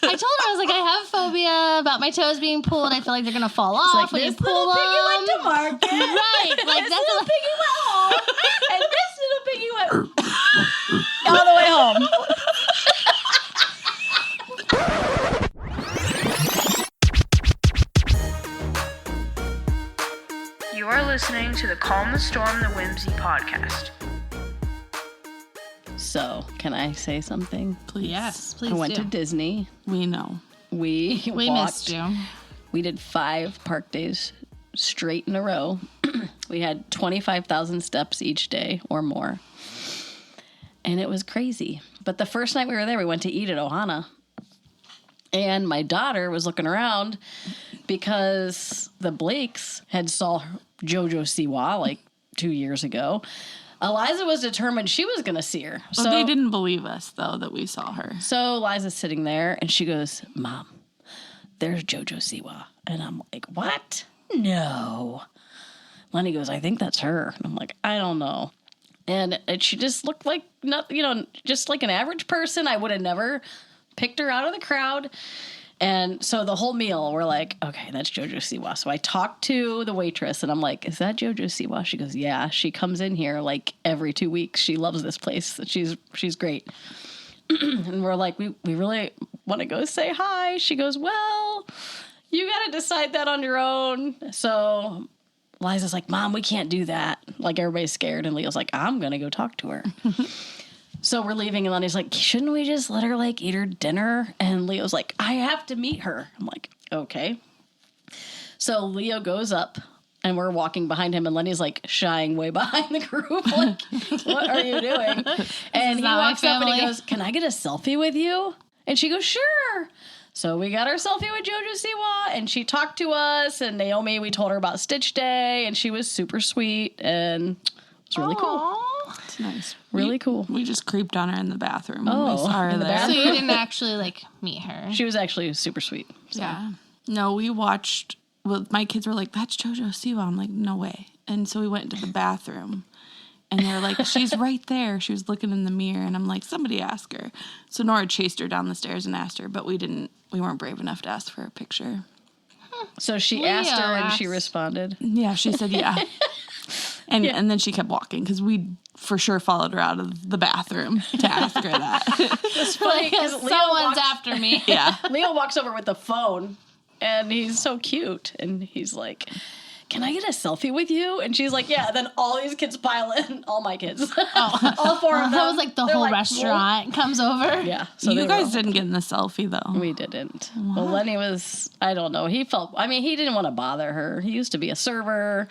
I told her, I was like, I have phobia about my toes being pulled. I feel like they're going to fall off when you pull them. This little piggy went to market. Right. Like, this little piggy went home. And this little piggy went all the way home. You are listening to the Calm the Storm, the Whimsy podcast. So, can I say something? Please. Yes, please I went to Disney. We know. We missed you. We did 5 park days straight in a row. We had 25,000 steps each day or more. And it was crazy. But the first night we were there, we went to eat at Ohana. And my daughter was looking around because the Blakes had saw JoJo Siwa like 2 years ago. Eliza was determined she was going to see her. But they didn't believe us, though, that we saw her. So Eliza's sitting there, and she goes, Mom, there's JoJo Siwa. And I'm like, what? No. Lenny goes, I think that's her. And I'm like, I don't know. And she just looked like, just like an average person. I would have never picked her out of the crowd. And so the whole meal, we're like, okay, that's JoJo Siwa. So I talked to the waitress, and I'm like, is that JoJo Siwa? She goes, yeah. She comes in here like every 2 weeks. She loves this place. She's great. And we're like, we really want to go say hi. She goes, well, you got to decide that on your own. So Liza's like, Mom, we can't do that. Like, everybody's scared. And Leo's like, I'm going to go talk to her. So we're leaving, and Lenny's like, shouldn't we just let her, like, eat her dinner? And Leo's like, I have to meet her. I'm like, okay. So Leo goes up, and we're walking behind him, and Lenny's, like, shying way behind the group. Like, what are you doing? And he walks up, and he goes, can I get a selfie with you? And she goes, sure. So we got our selfie with JoJo Siwa, and she talked to us, and Naomi, we told her about Stitch Day, and she was super sweet, and it was really cool. It's nice. Really cool. We just creeped on her in the bathroom when we saw her there. So you didn't actually, like, meet her? She was actually super sweet. So. Yeah. No, we watched, well, my kids were like, that's JoJo Siwa. I'm like, no way. And so we went to the bathroom, and they're like, she's right there. She was looking in the mirror, and I'm like, somebody ask her. So Nora chased her down the stairs and asked her, but we weren't brave enough to ask for a picture. So she asked her, and she responded. Yeah, she said yeah. And then she kept walking, because we for sure followed her out of the bathroom to ask her that. It's funny because someone's after me. Yeah. Leo walks over with the phone, and he's so cute, and he's like, can I get a selfie with you? And she's like, yeah. And then all these kids pile in, all my kids. All 4 of them. That was like the whole restaurant comes over. Yeah. So you guys didn't get in the selfie, though. We didn't. What? Well, Lenny was, I don't know. He didn't want to bother her. He used to be a server.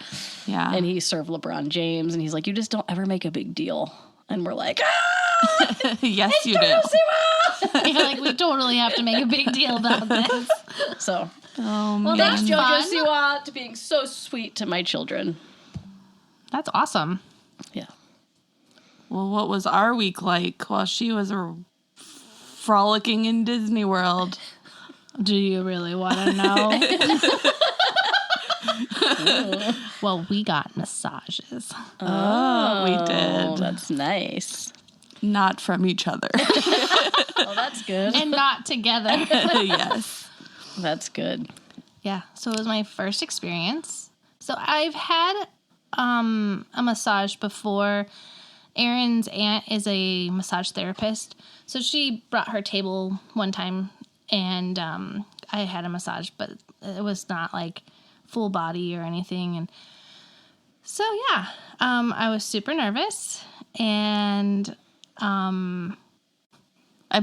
Yeah. And he served LeBron James. And he's like, you just don't ever make a big deal. And we're like, ah! Yes, you did. You're like, we totally have to make a big deal about this. So, well, thanks, JoJo Siwa, to being so sweet to my children. That's awesome. Yeah. Well, what was our week like while she was frolicking in Disney World? Do you really want to know? Well, we got massages. Oh, we did. That's nice. Not from each other. Well, that's good. And not together. Yes. That's good. Yeah, so it was my first experience. So I've had a massage before. Erin's aunt is a massage therapist. So she brought her table one time, and I had a massage, but it was not like full body or anything. And so, yeah, I was super nervous, and I've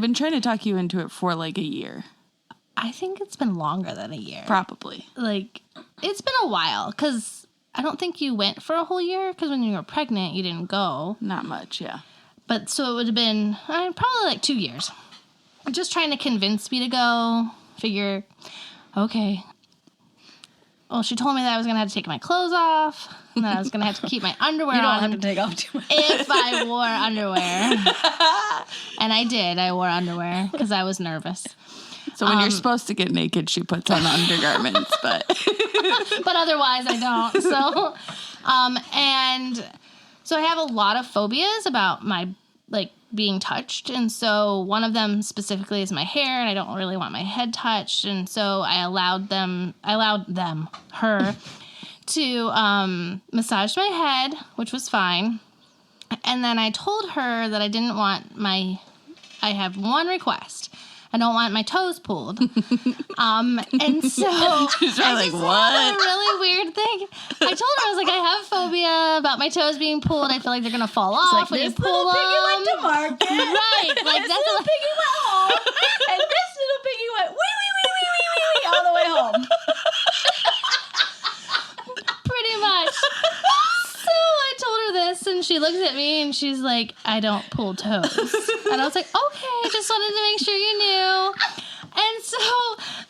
been trying to talk you into it for like a year. I think it's been longer than a year. Probably. Like, it's been a while, because I don't think you went for a whole year, because when you were pregnant, you didn't go. Not much, yeah. But so it would have been probably like 2 years. Just trying to convince me to go. Figure, okay. Well, she told me that I was going to have to take my clothes off, and that I was going to have to keep my underwear on. You don't have to take off too much. If I wore underwear. And I did. I wore underwear because I was nervous. So when you're supposed to get naked, she puts on the undergarments, but but otherwise I don't. So, and so I have a lot of phobias about my, like, being touched. And so one of them specifically is my hair, and I don't really want my head touched. And so I allowed her to massage my head, which was fine. And then I told her that I didn't want I have one request. I don't want my toes pulled. And so She's I like, just what? had a really weird thing. I told her, I was like, I have phobia about my toes being pulled. I feel like they're going to fall off when you this pull little them. piggy went to market. Right. Like This that's little what, piggy went home. And this little piggy went wee all the way home. pretty much. So I told her this, and she looked at me, and she's like, I don't pull toes. And I was like, okay, just wanted to make sure you knew. And so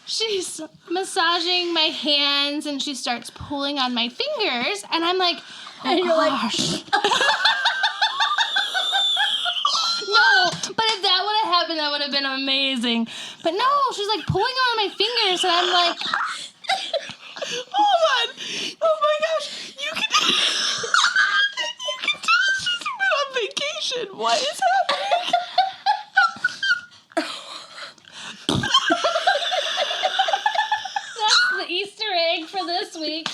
she's massaging my hands, and she starts pulling on my fingers, and I'm like, oh, And you're gosh. No, but if that would have happened, that would have been amazing. But no, she's like pulling on my fingers, and I'm like, Hold on. Oh my gosh. You can tell she's been on vacation. What is happening? that's the Easter egg for this week.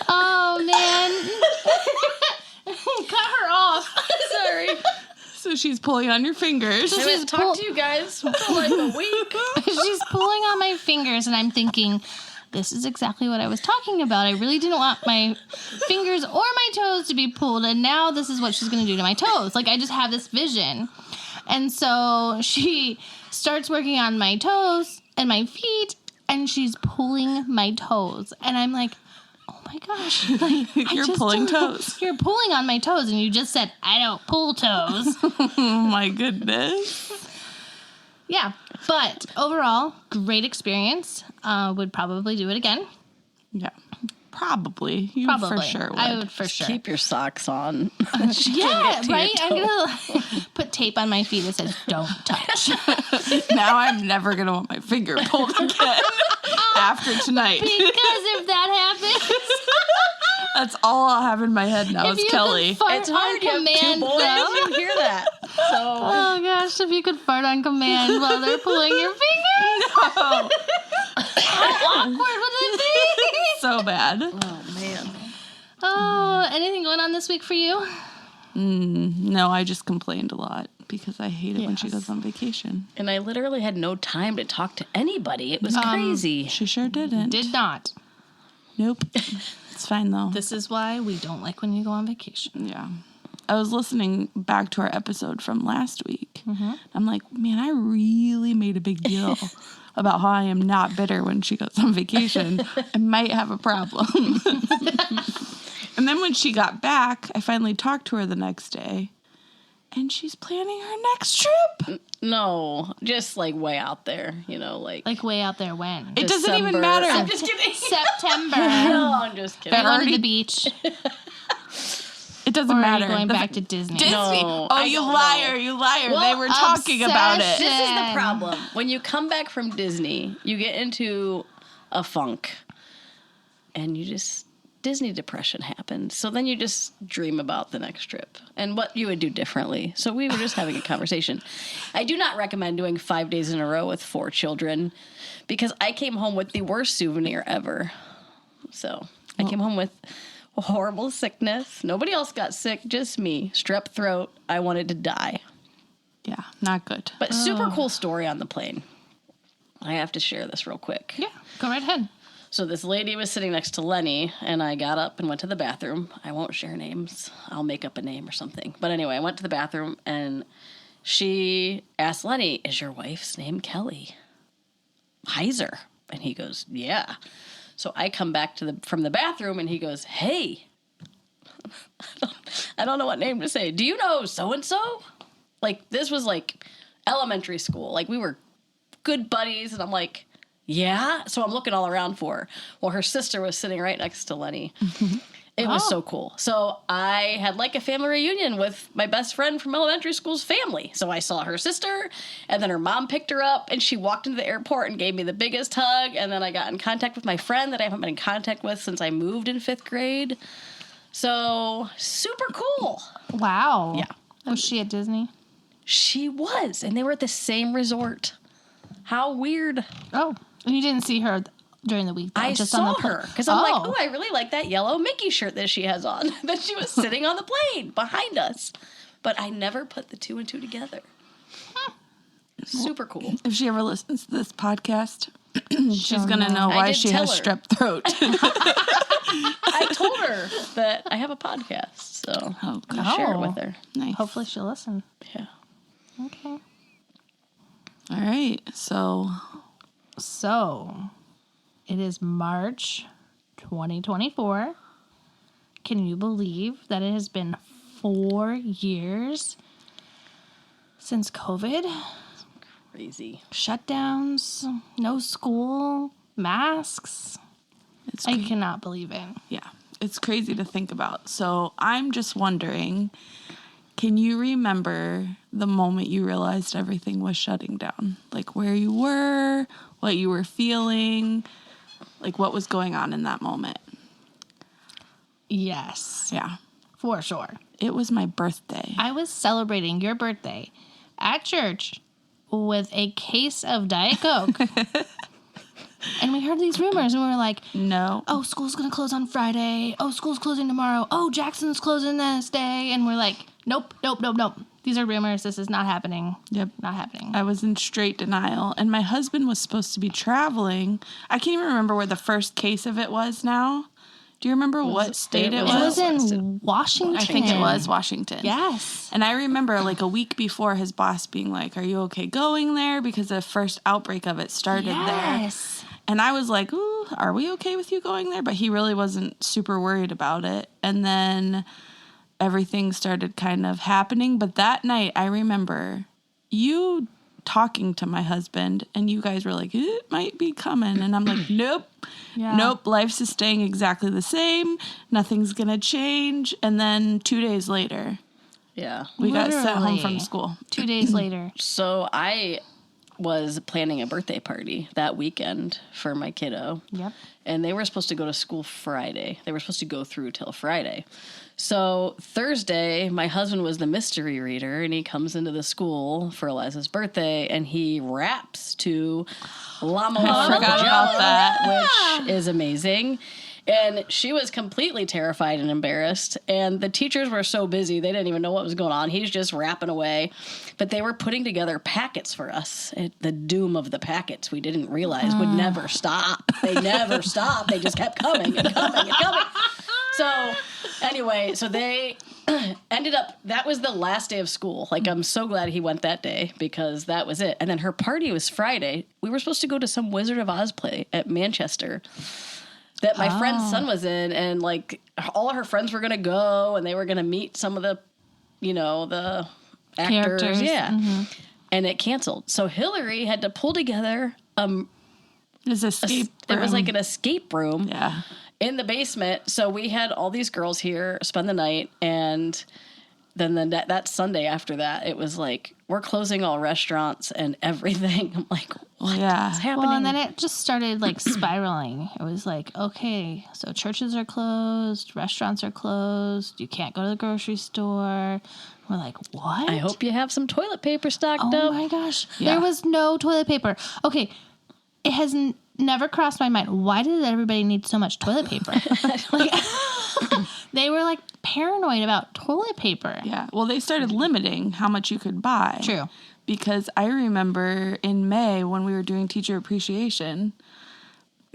Oh, man. Cut her off. Sorry. So she's pulling on your fingers. I haven't talked to you guys for like a week. She's pulling on my fingers, and I'm thinking, this is exactly what I was talking about. I really didn't want my fingers or my toes to be pulled, and now this is what she's going to do to my toes. Like, I just have this vision. And so she starts working on my toes and my feet, and she's pulling my toes. And I'm like, oh my gosh. Like, You're pulling toes. You're pulling on my toes, and you just said, I don't pull toes. Oh my goodness. Yeah, but overall, great experience. Would probably do it again. Yeah. Probably. You Probably. for sure would. I would for sure. Keep your socks on. Yeah, to your right? I'm toe. going to put tape on my feet that says, don't touch. Now I'm never going to want my finger pulled again after tonight. Because if that happens, That's all I'll have in my head now if is you Kelly. could fart It's hard. on You have two command, boys. though. You hear that. So Oh gosh, if you could fart on command while they're pulling your fingers. Oh, How awkward would it be? so bad. oh man. Oh, anything going on this week for you? No, I just complained a lot because I hate it when she Yes. goes on vacation. And I literally had no time to talk to anybody. It was crazy. She sure didn't. Did not. Nope. It's fine though. This is why we don't like when you go on vacation. Yeah. I was listening back to our episode from last week. I'm like, man, I really made a big deal about how I am not bitter when she goes on vacation. I might have a problem. And then when she got back, I finally talked to her the next day, and she's planning her next trip. No, just like way out there, like Like way out there when? It doesn't even December. matter. I'm just kidding. September. No, I'm just kidding. Going to already- the beach. It doesn't Or are matter. you going The- back to Disney? Disney. No, Oh, I you don't liar, know. you liar. Well, They were talking about it. obsession. This is the problem. When you come back from Disney, you get into a funk, and Disney depression happened. So then you just dream about the next trip and what you would do differently. So we were just having a conversation. I do not recommend doing 5 days in a row with 4 children because I came home with the worst souvenir ever. So I came home with a horrible sickness. Nobody else got sick, just me. Strep throat. I wanted to die. Yeah, not good. But super cool story on the plane. I have to share this real quick. Yeah, go right ahead. So this lady was sitting next to Lenny, and I got up and went to the bathroom. I won't share names. I'll make up a name or something. But anyway, I went to the bathroom, and she asked Lenny, is your wife's name Kelly Heiser? And he goes, yeah. So I come back from the bathroom, and he goes, hey, I don't know what name to say. Do you know so-and-so? Like, this was like elementary school. Like, we were good buddies, and I'm like, yeah. So I'm looking all around for her. Well, her sister was sitting right next to Lenny. It was so cool. So I had like a family reunion with my best friend from elementary school's family. So I saw her sister, and then her mom picked her up, and she walked into the airport and gave me the biggest hug. And then I got in contact with my friend that I haven't been in contact with since I moved in 5th grade. So super cool. Wow. Yeah. Was she at Disney? She was, and they were at the same resort. How weird. Oh, and you didn't see her during the week, though, I just saw on the her because I'm like, oh, I really like that yellow Mickey shirt that she has on. That she was sitting on the plane behind us. But I never put the two and two together. Super cool. If she ever listens to this podcast, she's going to know why she has strep throat. I told her that I have a podcast, so I'll share it with her. Nice. Hopefully she'll listen. Yeah. Okay. All right. So it is March 2024. Can you believe that it has been 4 years since COVID? Crazy. Shutdowns, no school, masks. I cannot believe it. Yeah, it's crazy to think about. So I'm just wondering, can you remember the moment you realized everything was shutting down? Like where you were, what you were feeling, like what was going on in that moment? Yes. Yeah. For sure. It was my birthday. I was celebrating your birthday at church with a case of Diet Coke. And we heard these rumors and we were like, No. oh, school's going to close on Friday. Oh, school's closing tomorrow. Oh, Jackson's closing this day. And we're like, nope. These are rumors. This is not happening. Yep. Not happening. I was in straight denial. And my husband was supposed to be traveling. I can't even remember where the first case of it was now. Do you remember what state it was? It was in Washington. I think it was Washington. Yes. And I remember like a week before his boss being like, are you okay going there? Because the first outbreak of it started there. Yes. And I was like, ooh, are we okay with you going there? But he really wasn't super worried about it. And then everything started kind of happening. But that night, I remember you talking to my husband, and you guys were like, it might be coming. And I'm like, nope. Yeah. Nope, life's is staying exactly the same. Nothing's going to change. And then 2 days later, Yeah. we got sent home Literally. from school. 2 days later. So I was planning a birthday party that weekend for my kiddo. Yep. And they were supposed to go to school Friday. They were supposed to go through till Friday. So Thursday, my husband was the mystery reader, and he comes into the school for Eliza's birthday, and he raps to La Mama forgot about that. which is amazing. And she was completely terrified and embarrassed. And the teachers were so busy, they didn't even know what was going on. He's just rapping away. But they were putting together packets for us. The doom of the packets we didn't realize would never stop. They never stopped. They just kept coming and coming and coming. So anyway, so they ended up, that was the last day of school. Like, I'm so glad he went that day because that was it. And then her party was Friday. We were supposed to go to some Wizard of Oz play at Manchester that my friend's son was in, and like all of her friends were going to go, and they were going to meet some of the, you know, the actors. Characters. Yeah. Mm-hmm. And it canceled. So Hillary had to pull together This escape it was room. like an escape room. Yeah. In the basement. So we had all these girls here spend the night, and then that Sunday after that, it was like, we're closing all restaurants and everything. I'm like, what is happening? Well, and then it just started like spiraling. It was like, okay, so churches are closed, restaurants are closed, you can't go to the grocery store. We're like, what? I hope you have some toilet paper stocked Oh up. my gosh. Yeah. There was no toilet paper. Okay, it has never crossed my mind. Why did everybody need so much toilet paper? Like, they were like paranoid about toilet paper. Yeah. Well, they started limiting how much you could buy. True. Because I remember in May when we were doing teacher appreciation,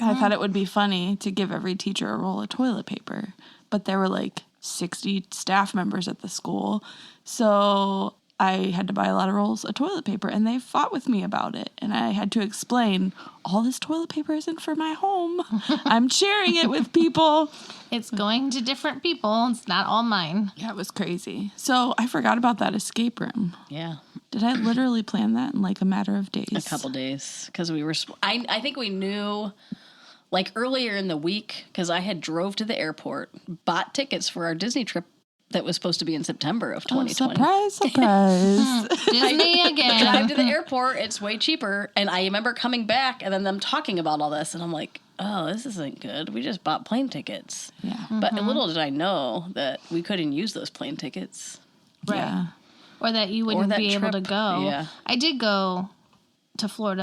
I thought it would be funny to give every teacher a roll of toilet paper. But there were like 60 staff members at the school. So I had to buy a lot of rolls of toilet paper, and they fought with me about it. And I had to explain, all this toilet paper isn't for my home. I'm sharing it with people. It's going to different people. It's not all mine. Yeah, it was crazy. So I forgot about that escape room. Yeah. Did I literally plan that in like a matter of days? A couple days. Because we were, I think we knew like earlier in the week, because I had drove to the airport, bought tickets for our Disney trip that was supposed to be in September of 2020. Oh, surprise, surprise. Disney again. Drive to the airport, it's way cheaper. And I remember coming back and then them talking about all this, and I'm like, oh, this isn't good. We just bought plane tickets. Yeah. But little did I know that we couldn't use those plane tickets. Right. Yeah. or that you wouldn't that be able to trip. go. Yeah. I did go to Florida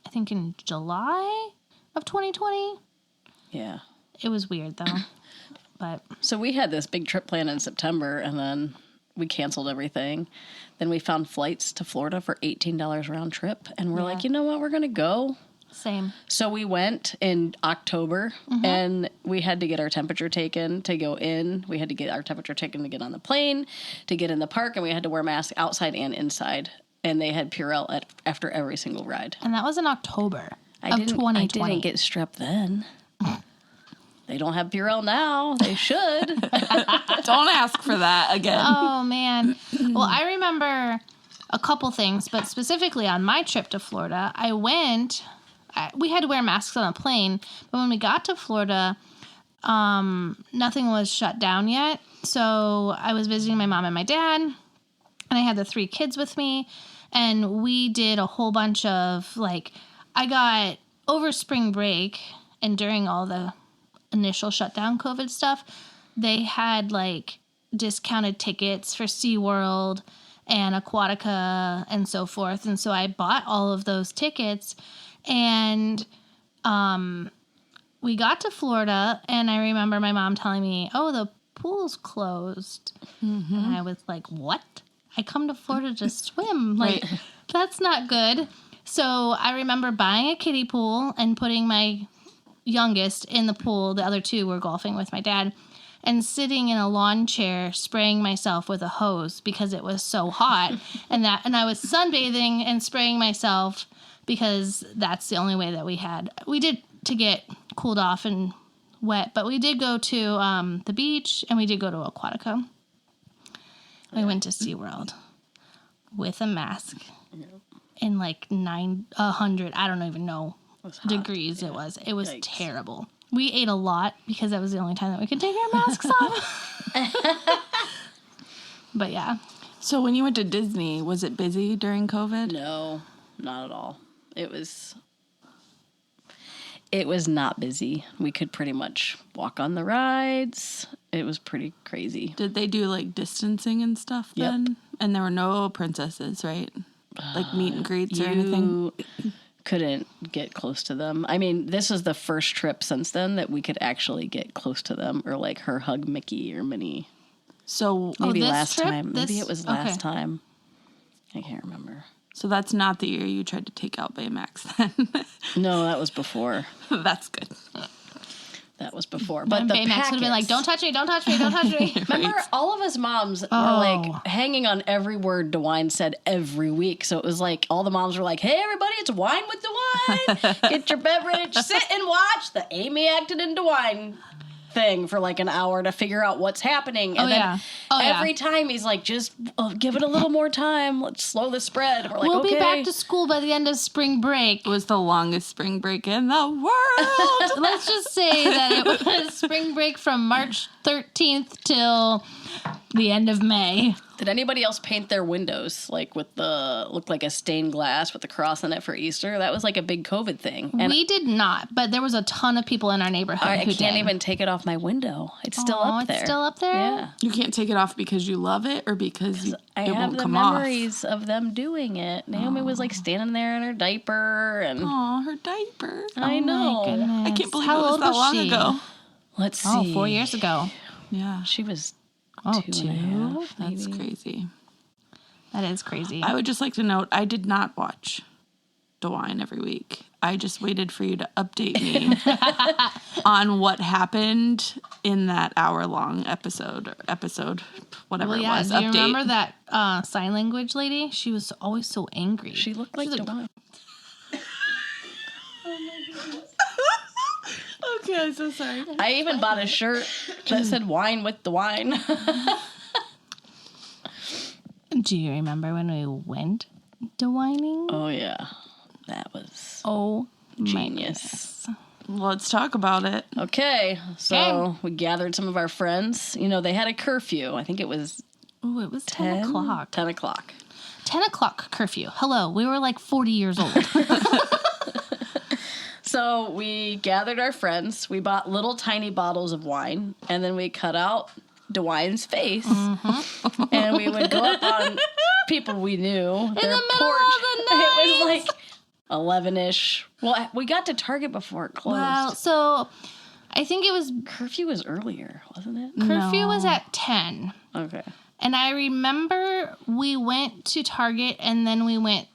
I think in July of 2020. Yeah. It was weird though. But So we had this big trip planned in September, and then we canceled everything. Then we found flights to Florida for $18 round trip, and we're like, you know what, we're going to go. same. So we went in October, and we had to get our temperature taken to go in. We had to get our temperature taken to get on the plane, to get in the park, and we had to wear masks outside and inside. And they had Purell after every single ride. And that was in October of 2020. I didn't get strep then. They don't have Purell now. They should. Don't ask for that again. Oh, man. Well, I remember a couple things, but specifically on my trip to Florida, we had to wear masks on a plane, but when we got to Florida, nothing was shut down yet. So I was visiting my mom and my dad, and I had the 3 kids with me, and we did a whole bunch of, I got over spring break and during all the initial shutdown COVID stuff, they had discounted tickets for SeaWorld and Aquatica and so forth. And so I bought all of those tickets, and we got to Florida, and I remember my mom telling me, oh, the pool's closed. Mm-hmm. And I was like, what? I come to Florida to swim. That's not good. So I remember buying a kiddie pool and putting my youngest in the pool. The other 2 were golfing with my dad, and sitting in a lawn chair spraying myself with a hose because it was so hot. and I was sunbathing and spraying myself because that's the only way that we did to get cooled off and wet. But we did go to the beach, and we did go to Aquatica. We went to SeaWorld with a mask in 100, I don't even know, degrees it was. It was terrible. We ate a lot because that was the only time that we could take our masks off. But yeah. So when you went to Disney, was it busy during COVID? No, not at all. It was not busy. We could pretty much walk on the rides. It was pretty crazy. Did they do distancing and stuff then? And there were no princesses, right? Meet and greets or anything? Couldn't get close to them. I mean, this is the first trip since then that we could actually get close to them, or her hug Mickey or Minnie. So maybe this last trip? time. Maybe it was last time. I can't remember. So that's not the year you tried to take out Baymax then? No, that was before. That's good. That was before. But the Baymax would have been like, don't touch me, don't touch me, don't touch me. Remember, all of us moms were hanging on every word DeWine said every week. So it was all the moms were like, hey, everybody, it's Wine with DeWine. Get your beverage, sit and watch the Amy Acton and DeWine thing for an hour to figure out what's happening. And then every time he's like, just give it a little more time. Let's slow the spread. And we're like, we'll okay. be back to school by the end of spring break. It was the longest spring break in the world. Let's just say that it was spring break from March 13th till the end of May. Did anybody else paint their windows with looked like a stained glass with the cross on it for Easter? That was a big COVID thing. And we did not, but there was a ton of people in our neighborhood I who can't did. even take it off my window. It's still up there. It's still up there? Yeah. You can't take it off because you love it or because I it have won't the come off? memories of them doing it. Naomi was standing there in her diaper and Aw, her diaper. I know. My goodness. I can't believe How it was old that long she? ago. Let's Oh, see. 4 years ago. Yeah. She was Oh, 2.5. That's crazy. That is crazy. I would just like to note, I did not watch DeWine every week. I just waited for you to update me on what happened in that hour-long episode, whatever it was. Do you Update. remember that sign language lady? She was always so angry. She looked like DeWine. Okay, I'm so sorry. I even bought a shirt that said Wine with DeWine. Do you remember when we went DeWining? Oh, yeah. That was Oh, genius. Let's talk about it. Okay, so we gathered some of our friends. They had a curfew. I think it was Oh, it was 10 o'clock. 10 o'clock. 10 o'clock curfew. Hello, we were 40 years old. So we gathered our friends. We bought little tiny bottles of wine, and then we cut out DeWine's face. And we would go up on people we knew. In the middle of the night. It was like 11-ish. Well, we got to Target before it closed. Well, so I think it was Curfew was earlier, wasn't it? curfew was at 10. Okay. And I remember we went to Target and then we went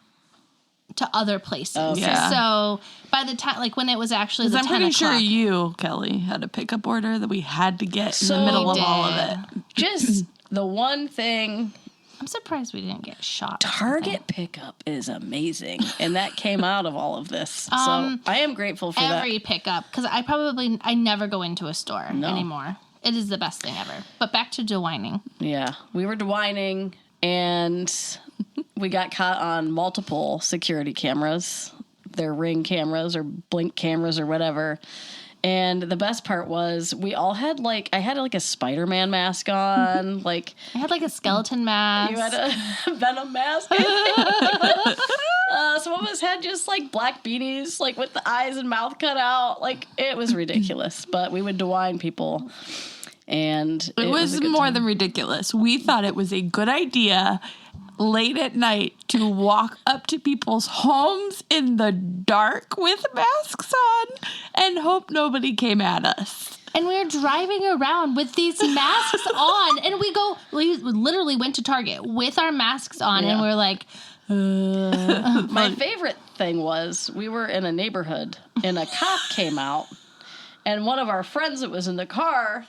to other places. Okay. Yeah. So by the time, like when it was actually the 10 I'm pretty o'clock. sure you, Kelly, had a pickup order that we had to get in So the middle of we all of did. it. Just the one thing, I'm surprised we didn't get shot. or Target pickup is amazing. And that came out of all of this. So I am grateful for every pickup, because I never go into a store anymore. It is the best thing ever. But back to DeWining. Yeah. We were DeWining and we got caught on multiple security cameras. They're Ring cameras or Blink cameras or whatever. And the best part was we all had I had a Spider-Man mask on. Like I had like a skeleton mask. you had a Venom mask. Some of us had just like black beanies, like with the eyes and mouth cut out. Like it was ridiculous. But we would DeWine people. And It was a good more time. than ridiculous. We thought it was a good idea late at night to walk up to people's homes in the dark with masks on and hope nobody came at us. And we were driving around with these masks on. And we literally went to Target with our masks on. Yeah. And we were like, My favorite thing was we were in a neighborhood and a cop came out and one of our friends that was in the car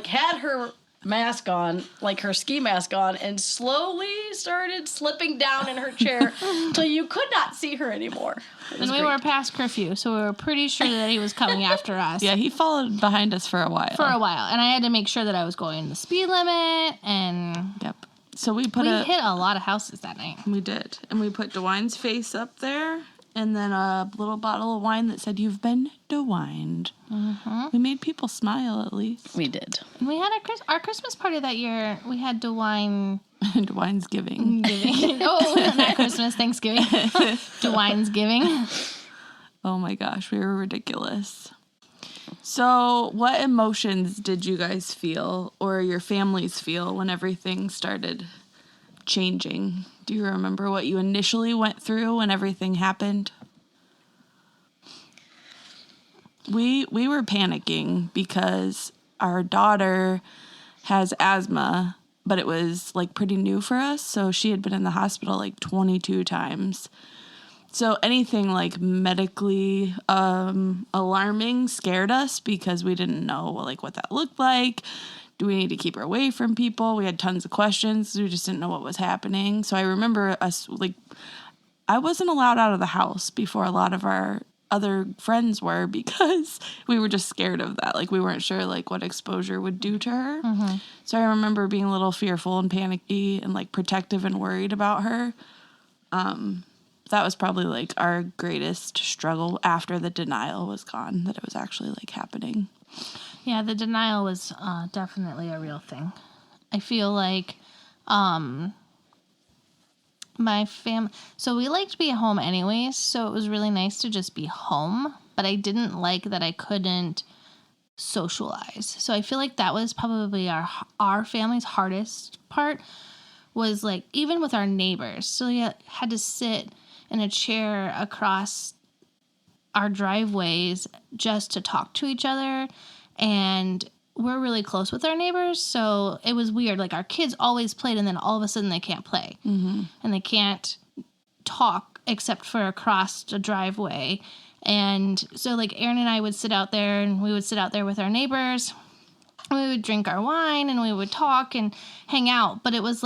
had her mask on, like her ski mask on, and slowly started slipping down in her chair till you could not see her anymore. and we were past curfew. So we were pretty sure that he was coming after us. Yeah, he followed behind us for a while. And I had to make sure that I was going the speed limit, and Yep. So we we hit a lot of houses that night. We did. And we put DeWine's face up there and then a little bottle of wine that said, "You've been DeWined." We made people smile at least. We did. And we had our Christmas party that year. We had DeWine DeWine's giving. giving. Oh, not Christmas, Thanksgiving. DeWine's giving. Oh my gosh, we were ridiculous. So, what emotions did you guys feel or your families feel when everything started changing? Do you remember what you initially went through when everything happened? We were panicking because our daughter has asthma, but it was pretty new for us. So she had been in the hospital 22 times. So anything medically alarming scared us because we didn't know what that looked like. Do we need to keep her away from people? We had tons of questions. We just didn't know what was happening. So I remember us I wasn't allowed out of the house before a lot of our other friends were because we were just scared of that. We weren't sure what exposure would do to her. Mm-hmm. So I remember being a little fearful and panicky and protective and worried about her. That was probably our greatest struggle after the denial was gone, that it was actually happening. Yeah, the denial was definitely a real thing. I feel my family... So we liked to be at home anyways, so it was really nice to just be home. But I didn't like that I couldn't socialize. So I feel that was probably our family's hardest part, was even with our neighbors. So we had to sit in a chair across our driveways just to talk to each other. And we're really close with our neighbors, so it was weird. Our kids always played, and then all of a sudden they can't play. Mm-hmm. And they can't talk except for across a driveway. And so, Aaron and I would sit out there, and we would sit out there with our neighbors. We would drink our wine, and we would talk and hang out. But it was,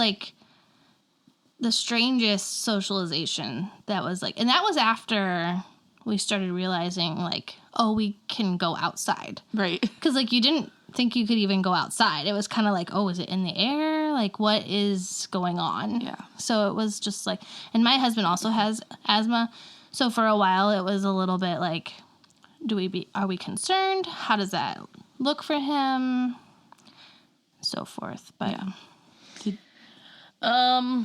the strangest socialization that was, and that was after we started realizing, oh, we can go outside. Right. Because, you didn't think you could even go outside. It was kind of oh, is it in the air? What is going on? Yeah. So it was just and my husband also has asthma. So for a while, it was a little bit are we concerned? How does that look for him? So forth. But Yeah.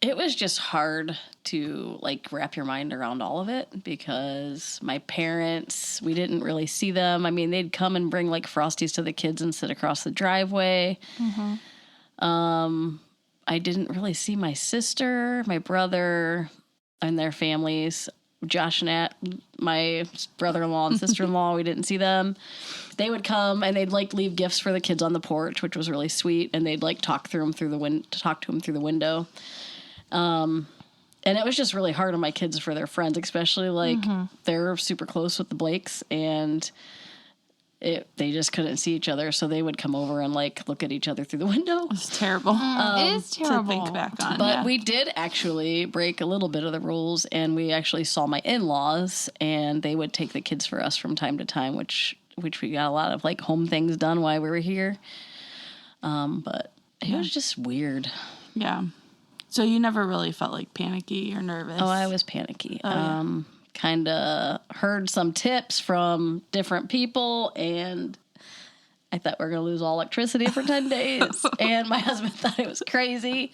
It was just hard to like wrap your mind around all of it because my parents, we didn't really see them. I mean, they'd come and bring like Frosties to the kids and sit across the driveway. I didn't really see my sister, my brother, and their families. Josh and my brother-in-law and sister-in-law, we didn't see them. They would come and they'd like leave gifts for the kids on the porch, which was really sweet, and they'd like talk to them through the window. And it was just really hard on my kids for their friends, especially like they're super close with the Blakes, and they just couldn't see each other, so they would come over and like look at each other through the window. It's terrible. It is terrible. To think back on. But we did actually break a little bit of the rules, and we actually saw my in-laws, and they would take the kids for us from time to time, which we got a lot of like home things done while we were here. But it was just weird. Yeah. So you never really felt like panicky or nervous? Oh, I was panicky. Kind of heard some tips from different people, and I thought we were going to lose all electricity for 10 days. And my husband thought it was crazy.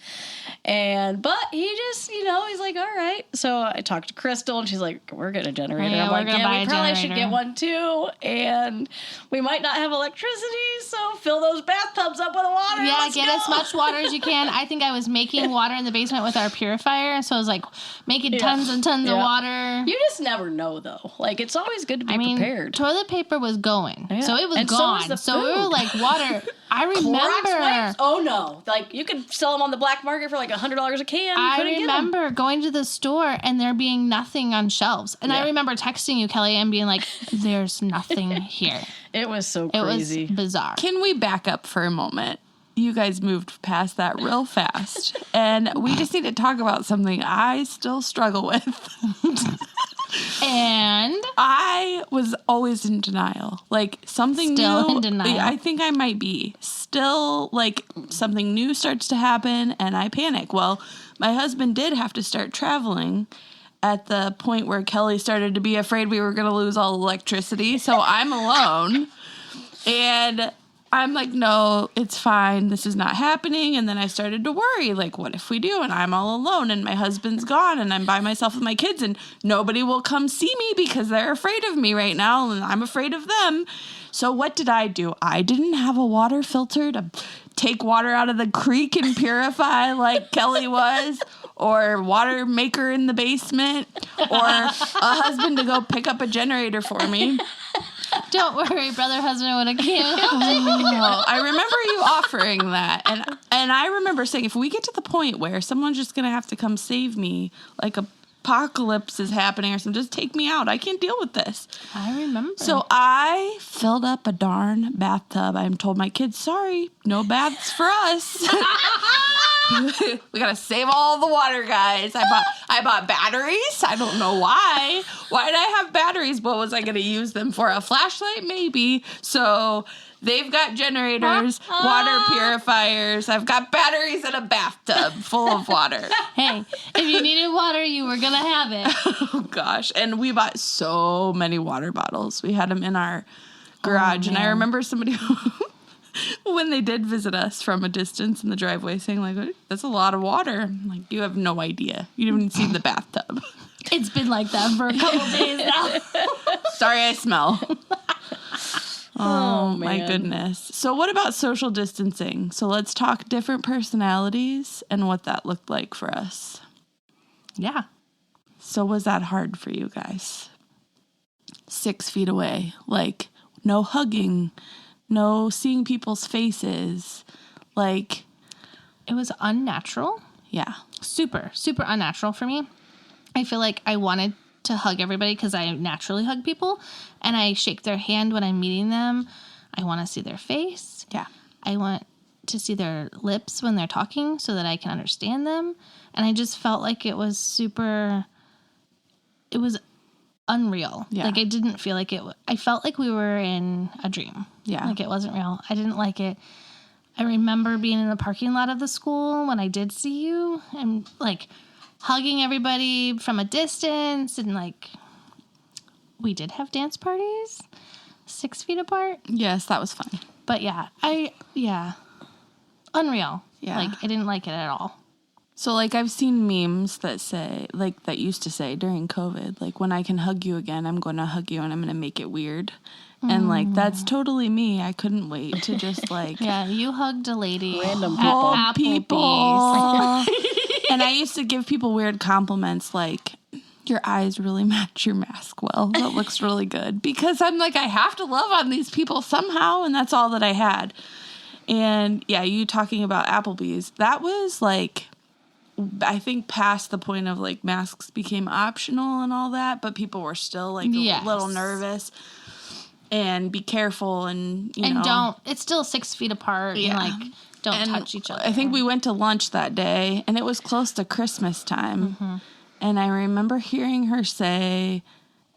But he just, he's like, all right. So I talked to Crystal, and she's like, we're getting a generator. Yeah, I'm like, we probably should get one too. And we might not have electricity, so fill those bathtubs up with water. Yeah, get as much water as you can. I think I was making water in the basement with our purifier, so I was like making tons and tons of water. You just never know, though. Like, it's always good to be prepared. Toilet paper was going, so it was and gone. So we were like, water. I remember. Clorox wipes? Oh, no. Like, you could sell them on the black market for like $100 a can. I remember going to the store and there being nothing on shelves. And I remember texting you, Kelly, and being like, there's nothing here. It was so crazy. It was bizarre. Can we back up for a moment? You guys moved past that real fast. And we just need to talk about something I still struggle with. And I was always in denial. Like something Still new. in denial. I think I might be. Still, like something new starts to happen and I panic. Well, my husband did have to start traveling at the point where Kelly started to be afraid we were going to lose all electricity. So I'm alone. And I'm like, no, it's fine. This is not happening. And then I started to worry, like, what if we do? And I'm all alone and my husband's gone and I'm by myself with my kids and nobody will come see me because they're afraid of me right now and I'm afraid of them. So what did I do? I didn't have a water filter to take water out of the creek and purify like Kelly was, or water maker in the basement, or a husband to go pick up a generator for me. don't worry, brother husband would have came. Oh, I remember you offering that. And I remember saying, if we get to the point where someone's just going to have to come save me, like apocalypse is happening or something, just take me out. I can't deal with this. I remember. So I filled up a darn bathtub. I told my kids, sorry, no baths for us. We gotta save all the water, guys. I bought batteries. I don't know why. Why did I have batteries? What was I gonna use them for? A flashlight, maybe. So they've got generators, water purifiers. I've got batteries and a bathtub full of water. Hey, if you needed water, you were gonna have it. Oh gosh! And we bought so many water bottles. We had them in our garage, and I remember somebody. When they did visit us from a distance in the driveway saying, like, that's a lot of water. I'm like, you have no idea. You haven't even seen the bathtub. It's been like that for a couple days now. Sorry, I smell. Oh, my man. goodness. So what about social distancing? So let's talk different personalities and what that looked like for us. Yeah. So was that hard for you guys? 6 feet away, like no hugging, no seeing people's faces, like... It was unnatural. Yeah. Super, super unnatural for me. I feel like I wanted to hug everybody because I naturally hug people, and I shake their hand when I'm meeting them. I want to see their face. Yeah. I want to see their lips when they're talking so that I can understand them. And I just felt like it was super... It was unreal. Yeah. Like, I didn't feel like it... I felt like we were in a dream. Yeah. Like, it wasn't real. I didn't like it. I remember being in the parking lot of the school when I did see you and, like, hugging everybody from a distance. And, like, we did have dance parties 6 feet apart. Yes, that was fun. But, yeah. Unreal. Yeah. Like, I didn't like it at all. So, like, I've seen memes that say, like, that used to say during COVID, like, when I can hug you again, I'm going to hug you and I'm going to make it weird. And, like, that's totally me. I couldn't wait to just, like... Yeah, you hugged a lady. Random at people. Applebee's. And I used to give people weird compliments, like, your eyes really match your mask well. That looks really good. Because I'm like, I have to love on these people somehow, and that's all that I had. And, yeah, you talking about Applebee's, that was, like... I think past the point of, like, masks became optional and all that, but people were still, like, Yes. a little nervous. And be careful and, you know. Don't, it's still 6 feet apart. Yeah. And, like, don't touch each other. I think we went to lunch that day, and it was close to Christmas time. Mm-hmm. And I remember hearing her say,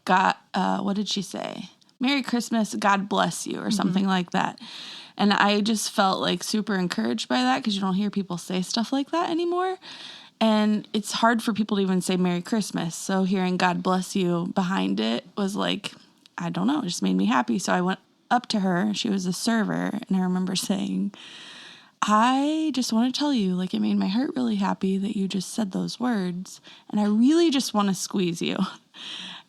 God, what did she say? Merry Christmas, God bless you, or something like that. And I just felt, like, super encouraged by that because you don't hear people say stuff like that anymore. And it's hard for people to even say Merry Christmas. So hearing God bless you behind it was, like, I don't know, it just made me happy. So I went up to her. She was a server. And I remember saying, I just want to tell you, like, it made my heart really happy that you just said those words. And I really just want to squeeze you.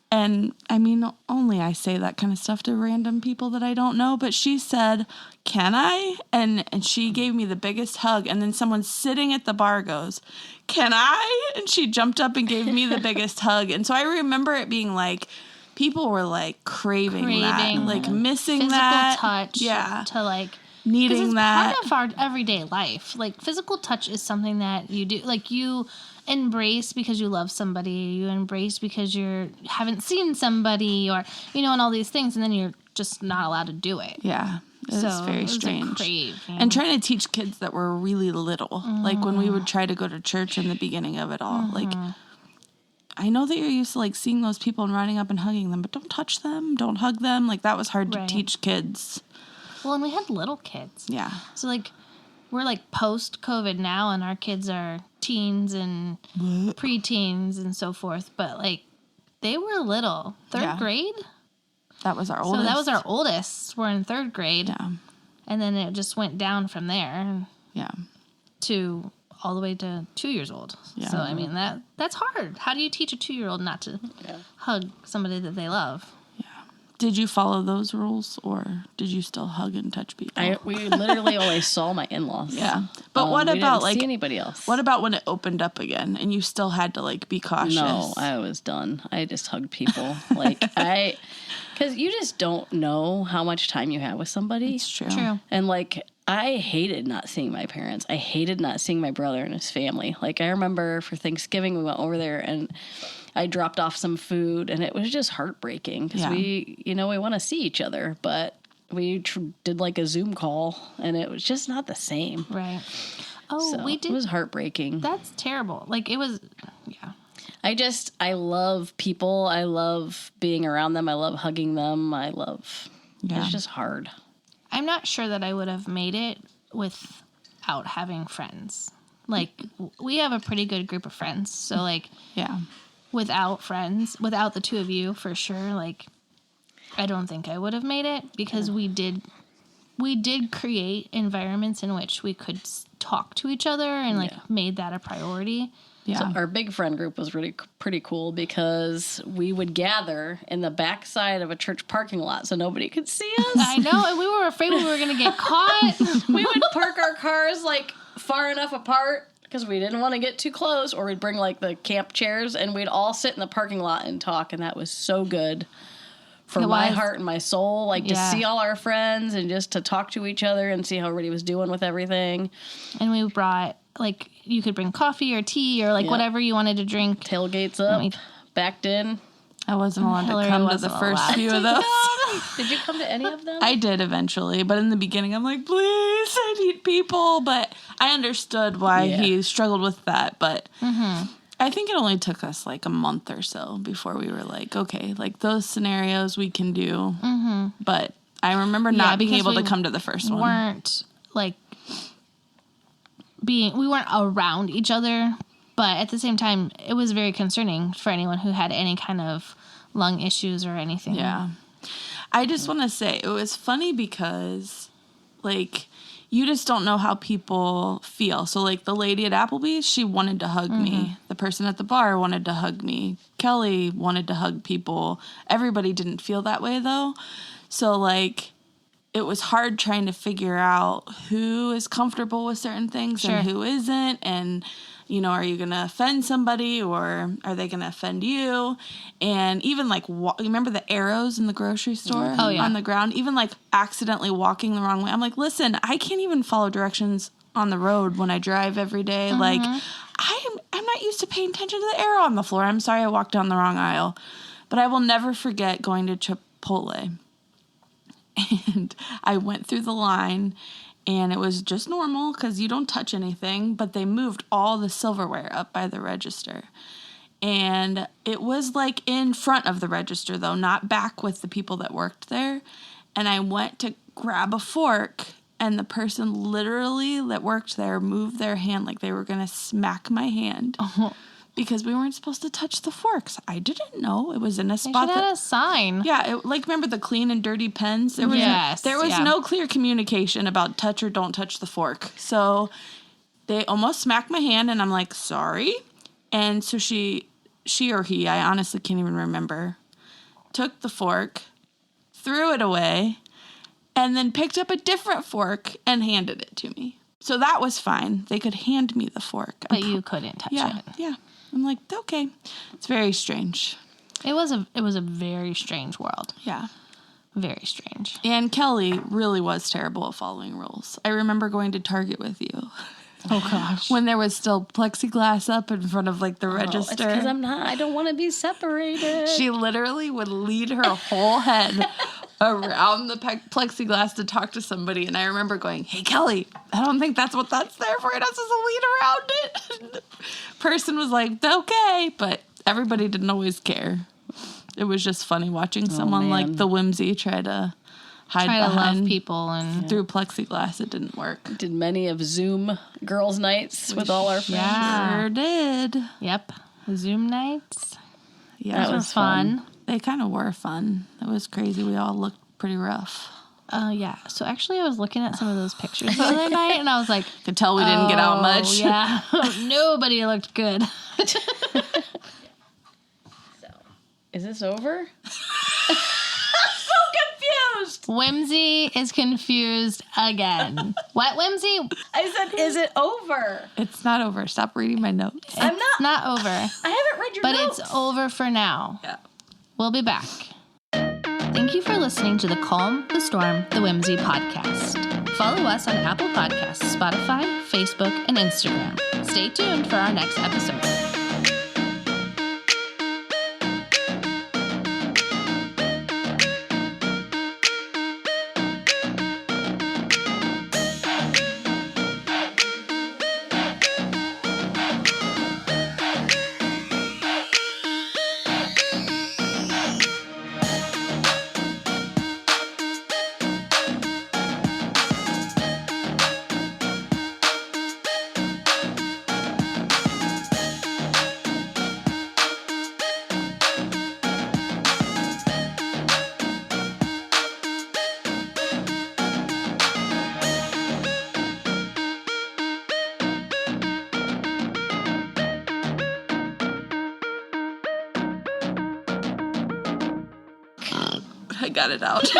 And, I mean, only I say that kind of stuff to random people that I don't know. But she said, can I? And she gave me the biggest hug. And then someone sitting at the bar goes, can I? And she jumped up and gave me the biggest hug. And so I remember it being like, people were, like, craving that. Like, missing physical that. touch. Yeah. To, like... Needing it's that. part of our everyday life. Like, physical touch is something that you do. Like, you embrace because you love somebody. You embrace because you haven't seen somebody, or, you know, and all these things. And then you're just not allowed to do it. Yeah. It's very it was strange. a craving. And trying to teach kids that were really little. Like, when we would try to go to church in the beginning of it all. Like, I know that you're used to, like, seeing those people and running up and hugging them, but don't touch them. Don't hug them. Like, that was hard to teach kids. Well, and we had little kids. Yeah. So, like, we're, like, post-COVID now, and our kids are teens and preteens and so forth. But, like, they were little. Third grade? That was our oldest. So that was our oldest. We're in third grade. Yeah. And then it just went down from there. Yeah. To all the way to 2 years old. Yeah. So, I mean, that's hard. How do you teach a 2-year-old not to hug somebody that they love? Did you follow those rules, or did you still hug and touch people? We literally only saw my in-laws. Yeah. But what we about, didn't like... see anybody else? What about when it opened up again, and you still had to, like, be cautious? No, I was done. I just hugged people. Like, because you just don't know how much time you have with somebody. It's true. True. And, like, I hated not seeing my parents. I hated not seeing my brother and his family. Like, I remember for Thanksgiving, we went over there, and I dropped off some food, and it was just heartbreaking because we want to see each other, but we did like a Zoom call, and it was just not the same. Right. Oh, So we did. It was heartbreaking. That's terrible. Like, it was, yeah. I love people. I love being around them. I love hugging them. It's just hard. I'm not sure that I would have made it without having friends. Like, we have a pretty good group of friends, so, like... Yeah. Without friends, without the two of you, for sure, like, I don't think I would have made it, because we did create environments in which we could talk to each other and, like, made that a priority. Yeah. So our big friend group was really pretty cool because we would gather in the backside of a church parking lot so nobody could see us. I know, and we were afraid we were going to get caught. We would park our cars, like, far enough apart because we didn't want to get too close, or we'd bring, like, the camp chairs, and we'd all sit in the parking lot and talk, and that was so good for my heart and my soul, like, to see all our friends and just to talk to each other and see how everybody was doing with everything. And we brought, like, you could bring coffee or tea or, like, whatever you wanted to drink. Tailgates up, backed in. I wasn't allowed Hillary to come to wasn't the first allowed few to of those. Did you come to any of them? I did eventually, but in the beginning I'm like, please, I need people. But I understood why he struggled with that. But I think it only took us like a month or so before we were like, okay, like those scenarios we can do. But I remember not being able to come to the first one. We weren't around each other, but at the same time, it was very concerning for anyone who had any kind of lung issues or anything. Yeah. I just want to say, it was funny because, like, you just don't know how people feel. So, like, the lady at Applebee's, she wanted to hug me. The person at the bar wanted to hug me. Kelly wanted to hug people. Everybody didn't feel that way, though. So, like, it was hard trying to figure out who is comfortable with certain things and who isn't. And, you know, are you going to offend somebody or are they going to offend you? And even, like, you remember the arrows in the grocery store on the ground? Even, like, accidentally walking the wrong way. I'm like, listen, I can't even follow directions on the road when I drive every day. Like, I'm not used to paying attention to the arrow on the floor. I'm sorry I walked down the wrong aisle. But I will never forget going to Chipotle. And I went through the line, and it was just normal because you don't touch anything, but they moved all the silverware up by the register. And it was, like, in front of the register, though, not back with the people that worked there. And I went to grab a fork, and the person literally that worked there moved their hand like they were going to smack my hand. Because we weren't supposed to touch the forks. I didn't know. It was in a spot that a sign. Yeah, like, remember the clean and dirty pens? There was no clear communication about touch or don't touch the fork. So they almost smacked my hand, and I'm like, sorry. And so she or he, I honestly can't even remember, took the fork, threw it away, and then picked up a different fork and handed it to me. So that was fine. They could hand me the fork. But you couldn't touch it. Yeah. I'm like, okay. It's very strange. It was a very strange world. Yeah. Very strange. And Kelly really was terrible at following rules. I remember going to Target with you. Oh, gosh. When there was still plexiglass up in front of, like, the register. It's because I don't want to be separated. She literally would lead her whole head around the plexiglass to talk to somebody. And I remember going, hey, Kelly, I don't think that's what that's there for. You're not supposed to lead around it. Person was like, okay. But everybody didn't always care. It was just funny watching someone like the Whimsy try to love people and through plexiglass. It didn't work. Did many of Zoom girls' nights with all our friends. Yeah. Sure did. Yep. Zoom nights. Yeah, That was fun. They kind of were fun. It was crazy. We all looked pretty rough. Yeah. So actually, I was looking at some of those pictures the other night, and I was like, Could tell we didn't get out much. Yeah. Nobody looked good. Is this over? Whimsy is confused again. What, Whimsy? I said, is it over? It's not over. Stop reading my notes. I'm Not over. I haven't read your But notes. it's over for now. Yeah. We'll be back. Thank you for listening to the Calm, the Storm, the Whimsy podcast. Follow us on Apple Podcasts, Spotify, Facebook, and Instagram. Stay tuned for our next episode. I got it out.